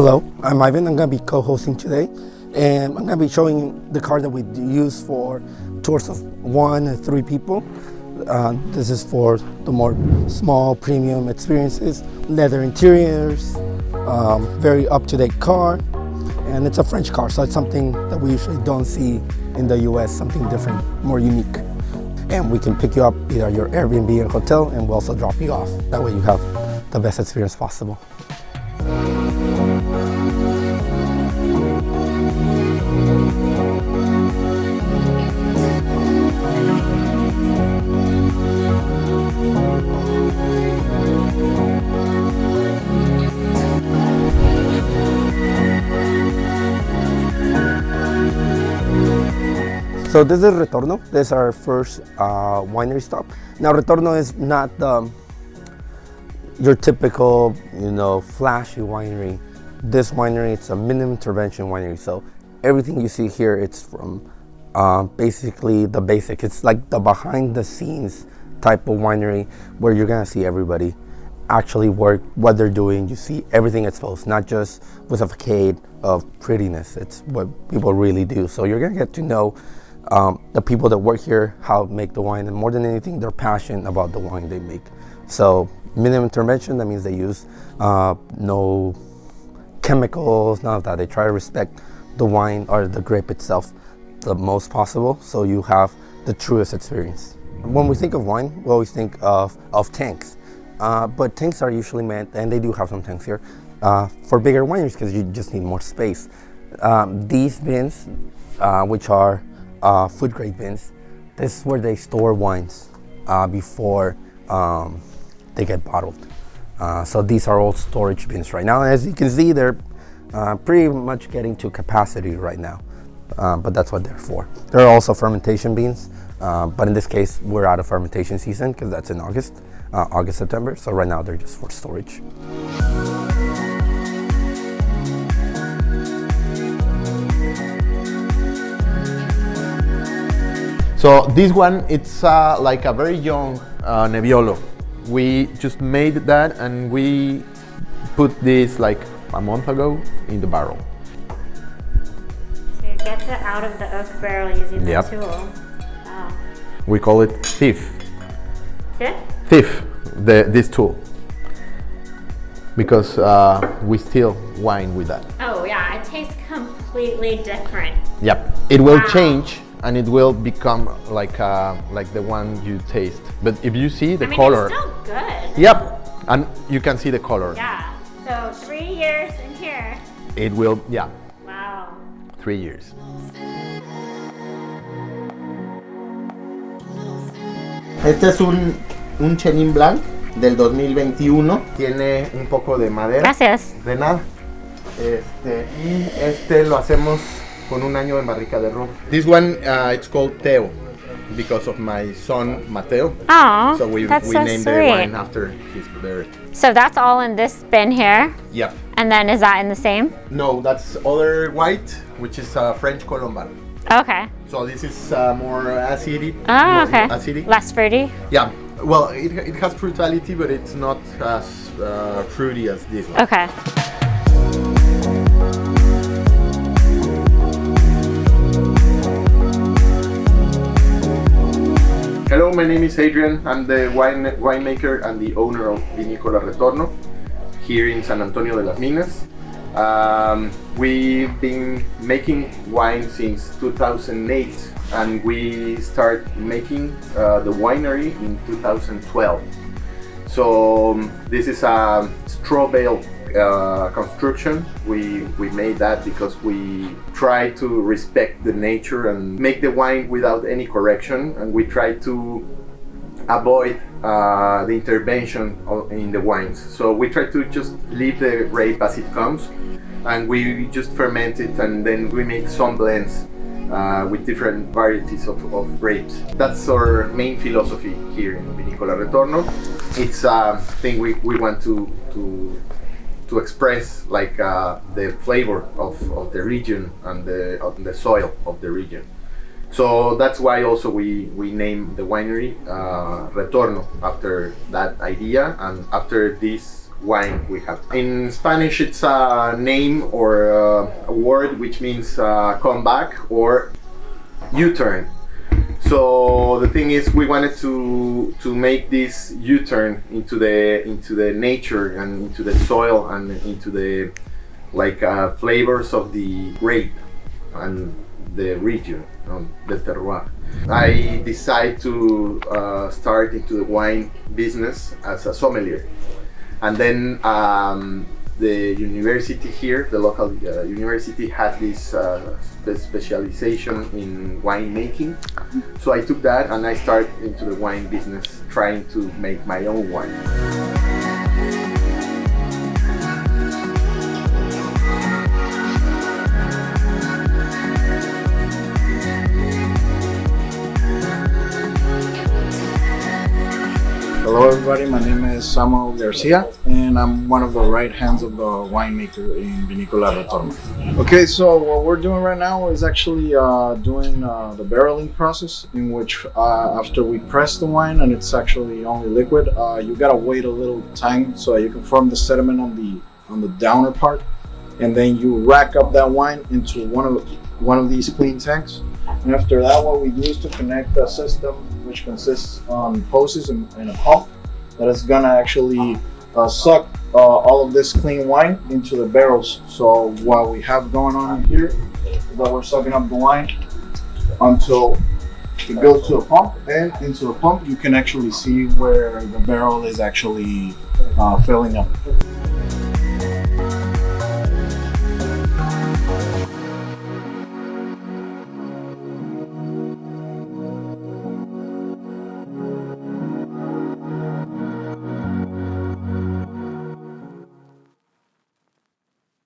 Hello, I'm Ivan. I'm going to be co-hosting today, and I'm going to be showing the car that we use for tours of 1 or 3 people. This is for the more small premium experiences, leather interiors, very up-to-date car, and it's a French car, so it's something that we usually don't see in the US, something different, more unique. And we can pick you up either at your Airbnb or hotel, and we'll also drop you off. That way you have the best experience possible. So this is Retorno. This is our first winery stop. Now Retorno is not your typical, flashy winery. This winery, it's a minimum intervention winery. So everything you see here, it's from basically the basic. It's like the behind the scenes type of winery where you're gonna see everybody actually work what they're doing. You see everything exposed, not just with a facade of prettiness. It's what people really do. So you're gonna get to know the people that work here, how to make the wine, and more than anything, they're passionate about the wine they make. So minimum intervention, that means they use no chemicals, none of that. They try to respect the wine or the grape itself the most possible, so you have the truest experience. When we think of wine, we always think of tanks, but tanks are usually meant, and they do have some tanks here, for bigger wineries because you just need more space. These bins, which are food grade bins, this is where they store wines before they get bottled. So these are all storage bins right now. As you can see, they're pretty much getting to capacity right now, but that's what they're for. There are also fermentation beans, but in this case, we're out of fermentation season because that's in August, September. So right now they're just for storage. So this one, it's like a very young Nebbiolo. We just made that and we put this like a month ago in the barrel. So it gets it out of the oak barrel using the tool. Wow. We call it thief. Thief? Thief, this tool. Because we still wine with that. Oh yeah, it tastes completely different. Yep, it will change. And it will become like the one you taste. But if you see the color, it's still good. Yep, and you can see the color. Yeah. So 3 years in here. It will, yeah. Wow. 3 years. Este es un Chenin Blanc del 2021. Tiene un poco de madera. Gracias. De nada. Y este lo hacemos con un año en barrica de rum. This one, it's called Teo because of my son Mateo. Oh, so we that's so named sweet. the wine after his birth. So that's all in this bin here? Yep. And then is that in the same? No, that's other white, which is French Colomban. Okay. So this is more acidic. Oh, okay. Acidic. Less fruity? Yeah. Well, it has fruitality, but it's not as fruity as this one. Okay. Hello, my name is Adrian. I'm the winemaker and the owner of Vinicola Retorno here in San Antonio de las Minas. We've been making wine since 2008 and we started making the winery in 2012. So this is a straw bale construction. We made that because we try to respect the nature and make the wine without any correction, and we try to avoid the intervention in the wines. So we try to just leave the grape as it comes, and we just ferment it, and then we make some blends with different varieties of grapes. That's our main philosophy here in Vinicola Retorno. It's a thing we want to express like the flavor of the region and the soil of the region. So that's why also we named the winery Retorno after that idea, and after this wine we have. In Spanish, it's a name or a word which means come back or U-turn. So the thing is, we wanted to make this U-turn into the nature and into the soil and into the flavors of the grape and the region, the terroir. I decided to start into the wine business as a sommelier, and then the university here, the local university, had this specialization in winemaking. So I took that and I started into the wine business, trying to make my own wine. Hello everybody, my name is Samuel Garcia and I'm one of the right hands of the winemaker in Vinicola Retorno. Okay, so what we're doing right now is actually doing the barreling process, in which after we press the wine and it's actually only liquid, you gotta wait a little time so you can form the sediment on the downer part, and then you rack up that wine into one of these clean tanks. And after that, what we do is to connect a system which consists on hoses and a pump that is gonna actually suck all of this clean wine into the barrels. So what we have going on here is that we're sucking up the wine until it goes to a pump, and into the pump you can actually see where the barrel is actually filling up.